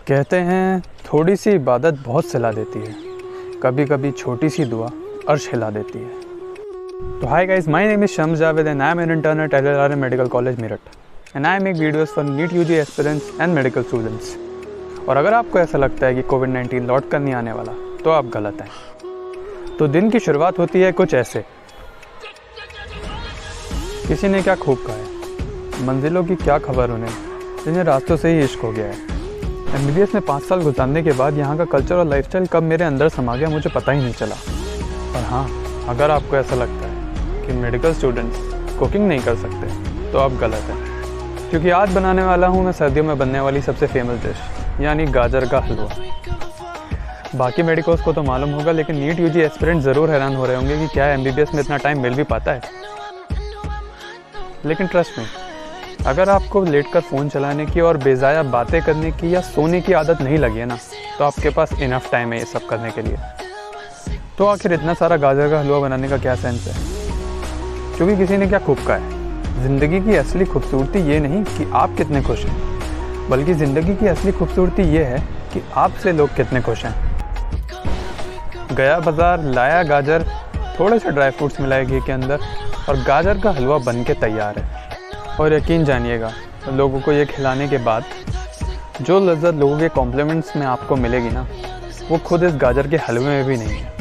कहते हैं थोड़ी सी इबादत बहुत सिला देती है, कभी कभी छोटी सी दुआ अर्श हिला देती है। तो hi guys, my name is Shams Javed and I am an intern at LLRM medical college Meerut and I make videos for NEET UG aspirants and medical students. और अगर आपको ऐसा लगता है कि कोविड-19 लौट कर नहीं आने वाला तो आप गलत हैं। तो दिन की शुरुआत होती है कुछ ऐसे। किसी ने क्या खूब कहा है, मंजिलों की क्या खबर उन्हें जिन्हें रास्तों से ही इश्क हो गया है। MBBS में 5 साल गुजारने के बाद यहाँ का कल्चर और लाइफस्टाइल कब मेरे अंदर समा गया मुझे पता ही नहीं चला। और हाँ, अगर आपको ऐसा लगता है कि मेडिकल स्टूडेंट्स कुकिंग नहीं कर सकते तो आप गलत हैं, क्योंकि आज बनाने वाला हूँ मैं सर्दियों में बनने वाली सबसे फेमस डिश यानी गाजर का हलवा। बाकी मेडिकल्स को तो मालूम होगा, लेकिन नीट यूजी एस्पिरेंट ज़रूर हैरान हो रहे होंगे कि क्या MBBS में इतना टाइम मिल भी पाता है। लेकिन ट्रस्ट में, अगर आपको लेटकर फ़ोन चलाने की और बेजाया बातें करने की या सोने की आदत नहीं लगी है ना, तो आपके पास इनफ टाइम है ये सब करने के लिए। तो आखिर इतना सारा गाजर का हलवा बनाने का क्या सेंस है? क्योंकि किसी ने क्या खूब कहा है, ज़िंदगी की असली खूबसूरती ये नहीं कि आप कितने खुश हैं, बल्कि ज़िंदगी की असली खूबसूरती ये है कि आपसे लोग कितने खुश हैं। गया बाज़ार, लाया गाजर, थोड़े से ड्राई फ्रूट्स मिलाए घी के अंदर और गाजर का हलवा बन के तैयार है। और यकीन जानिएगा, लोगों को ये खिलाने के बाद जो लज़्ज़त लोगों के कॉम्प्लीमेंट्स में आपको मिलेगी ना, वो खुद इस गाजर के हलवे में भी नहीं है।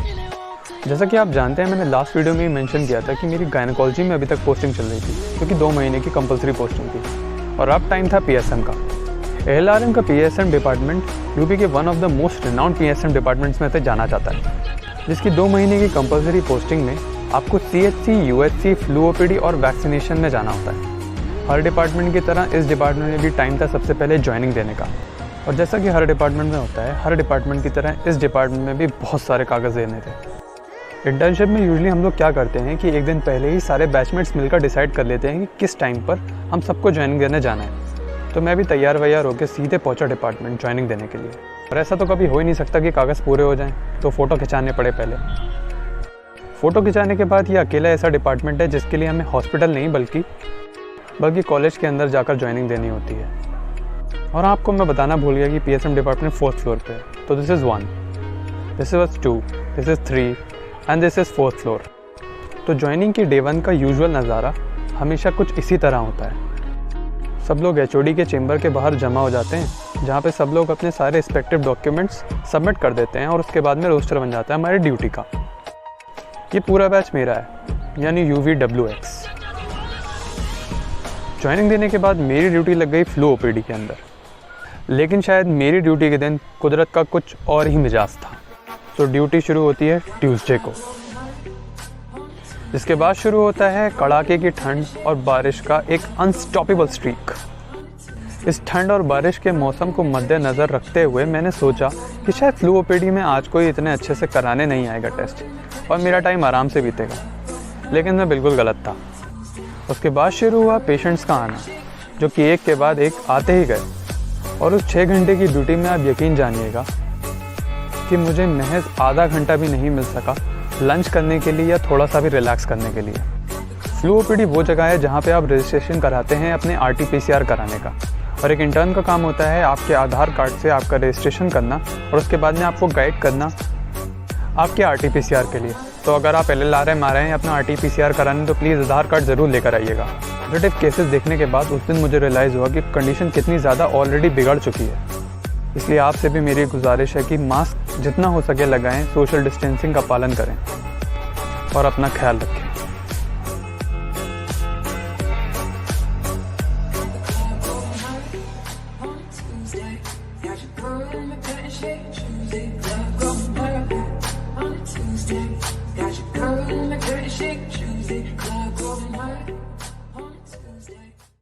जैसा कि आप जानते हैं, मैंने लास्ट वीडियो में ही मेंशन किया था कि मेरी गायनेकोलॉजी में अभी तक पोस्टिंग चल रही थी, क्योंकि 2 महीने की कंपलसरी पोस्टिंग थी और अब टाइम था PSM का। LLRM का PSM डिपार्टमेंट यूपी के one of the most renowned PSM departments में से जाना जाता है, जिसकी 2 महीने की कंपलसरी पोस्टिंग में आपको CHC, UHC, फ्लू OPD और वैक्सीनेशन में जाना होता है। हर डिपार्टमेंट की तरह इस डिपार्टमेंट में भी टाइम था सबसे पहले ज्वाइनिंग देने का। और जैसा कि हर डिपार्टमेंट में होता है, हर डिपार्टमेंट की तरह इस डिपार्टमेंट में भी बहुत सारे कागज़ देने थे। इंटर्नशिप में यूजुअली हम लोग क्या करते हैं कि एक दिन पहले ही सारे बैचमेट्स मिलकर डिसाइड कर लेते हैं कि किस टाइम पर हम सबको ज्वाइनिंग देने जाना है। तो मैं भी तैयार वैयार होकर सीधे पहुंचा डिपार्टमेंट ज्वाइनिंग देने के लिए। और ऐसा तो कभी हो ही नहीं सकता कि कागज़ पूरे हो जाएँ, तो फ़ोटो खिंचाने पड़े पहले। फ़ोटो खिंचाने के बाद ये अकेला ऐसा डिपार्टमेंट है जिसके लिए हमें हॉस्पिटल नहीं बल्कि कॉलेज के अंदर जाकर ज्वाइनिंग देनी होती है। और आपको मैं बताना भूल गया कि PSM डिपार्टमेंट 4th फ्लोर पे है। तो this is 1, this is 2, this is 3 and this is 4th floor. तो ज्वाइनिंग की डे 1 का यूजुअल नज़ारा हमेशा कुछ इसी तरह होता है। सब लोग HOD के चेंबर के बाहर जमा हो जाते हैं, जहाँ पे सब लोग अपने सारे रिस्पेक्टिव डॉक्यूमेंट्स सबमिट कर देते हैं और उसके बाद में रोस्टर बन जाता है हमारी ड्यूटी का। ये पूरा बैच मेरा है, यानी UVWX। ज्वाइनिंग देने के बाद मेरी ड्यूटी लग गई फ्लू OPD के अंदर। लेकिन शायद मेरी ड्यूटी के दिन कुदरत का कुछ और ही मिजाज था। तो ड्यूटी शुरू होती है ट्यूसडे को, जिसके बाद शुरू होता है कड़ाके की ठंड और बारिश का एक अनस्टॉपेबल स्ट्रीक। इस ठंड और बारिश के मौसम को मद्देनज़र रखते हुए मैंने सोचा कि शायद फ्लू OPD में आज कोई इतने अच्छे से कराने नहीं आएगा टेस्ट और मेरा टाइम आराम से बीतेगा। लेकिन मैं बिल्कुल गलत था। उसके बाद शुरू हुआ पेशेंट्स का आना, जो कि एक के बाद एक आते ही गए। और उस 6 घंटे की ड्यूटी में आप यकीन जानिएगा कि मुझे महज आधा घंटा भी नहीं मिल सका लंच करने के लिए या थोड़ा सा भी रिलैक्स करने के लिए। फ्लू OPD वो जगह है जहाँ पे आप रजिस्ट्रेशन कराते हैं अपने RT-PCR कराने का, और एक इंटर्न का काम होता है आपके आधार कार्ड से आपका रजिस्ट्रेशन करना और उसके बाद में आपको गाइड करना आपके RT-PCR के लिए। तो अगर आप LLRM आ रहे हैं अपना RT-PCR कराने, तो प्लीज़ आधार कार्ड ज़रूर लेकर आइएगा। पॉजिटिव केसेस देखने के बाद उस दिन मुझे रियलाइज़ हुआ कि कंडीशन कितनी ज़्यादा ऑलरेडी बिगड़ चुकी है। इसलिए आपसे भी मेरी गुजारिश है कि मास्क जितना हो सके लगाएं, सोशल डिस्टेंसिंग का पालन करें और अपना ख्याल रखें।